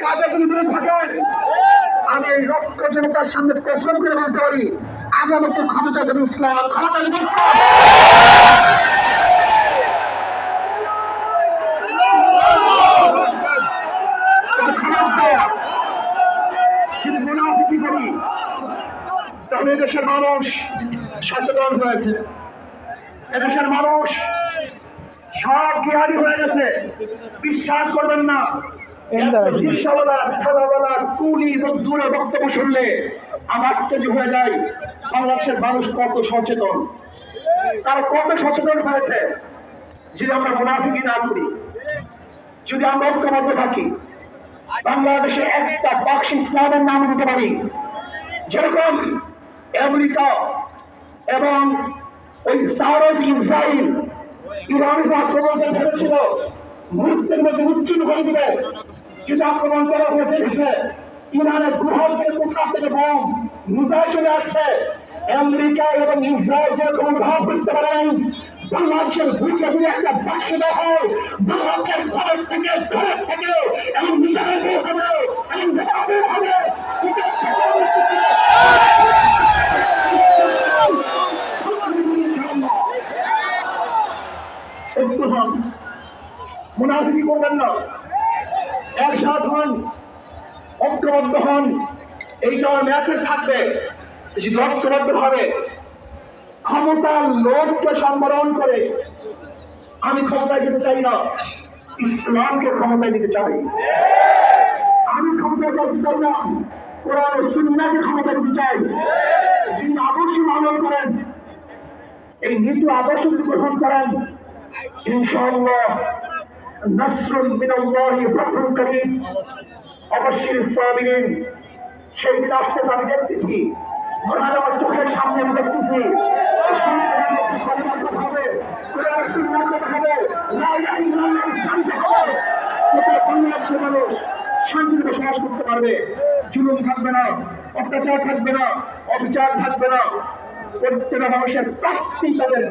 কাজে যদি দূরে থাকেন, আমি এই লক্ষ জনতার সামনে কসম করে বলতে পারি, আগামী ক্ষমতা দেবে ইসলাম, ক্ষমতা দেবে ইসলাম। যদি মুনাফিকি করি তাহলে এদেশের মানুষ সচেতন হয়েছে, এদেশের মানুষ সব জ্ঞানী হয়ে গেছে। বিশ্বাস করবেন না, বক্তব্য শুনলে আমার আশ্চর্য হয়ে যায় বাংলাদেশের মানুষ কত সচেতন, তারা কত সচেতন হয়েছে। যদি আমরা মুনাফিকি না করি, যদি আমরা ঐক্যবদ্ধ থাকি, বাংলাদেশে একটা বাক্স ইসলামের নাম দিতে পারি। যেরকম আমেরিকা এবং ওই সাউথ ইসরায়েল ইরানের আক্রমণ করে ফেলেছিল, মুহূর্তের মধ্যে উচ্ছিন্ন করে দিবে। কিন্তু আক্রমণ করা হয়ে দেখেছে ইরানের গ্রহণ থেকে কোথা থেকে বোম মিসাইল চলে আসছে। আমেরিকা এবং ইসরায়েল যেরকম অনুভব করতে পারেন, বাংলাদেশের বুকে যদি একটা বাক্স দেওয়া হয়, বাংলাদেশের ঘরের থেকে এবং মিসাইল হবে এবং হবে মুনাফিকি করবেন না, একসাথ হন, ঐক্যবদ্ধ হন। এইটা মেসেজ থাকবে ঐক্যবদ্ধ ভাবে ক্ষমতার লোভকে সম্বরণ করে আমি ক্ষমতায় যেতে চাই না, ইসলামকে ক্ষমতায় দিতে চাই। আমি ক্ষমতায় যেতে চাই না, কোরআন ও সুন্নাহকে ক্ষমতা দিতে চাই। যিনি আদর্শ পালন করেন, এই নীতি আদর্শ গ্রহণ করেন, ইনশাআল্লাহ নাসরুন মিনাল্লাহি ফাতহুন করিম, অবশ্যই সাবিরিন। সেই দিন আসতে আমি দেখতেছি, আমার চোখের সামনে আমি দেখতেছি মানুষ শান্তিতে বসবাস করতে পারবে, জুলুম থাকবে না, অত্যাচার থাকবে না, অবিচার থাকবে না। প্রত্যেকটা মানুষের প্রাপ্তি তাদের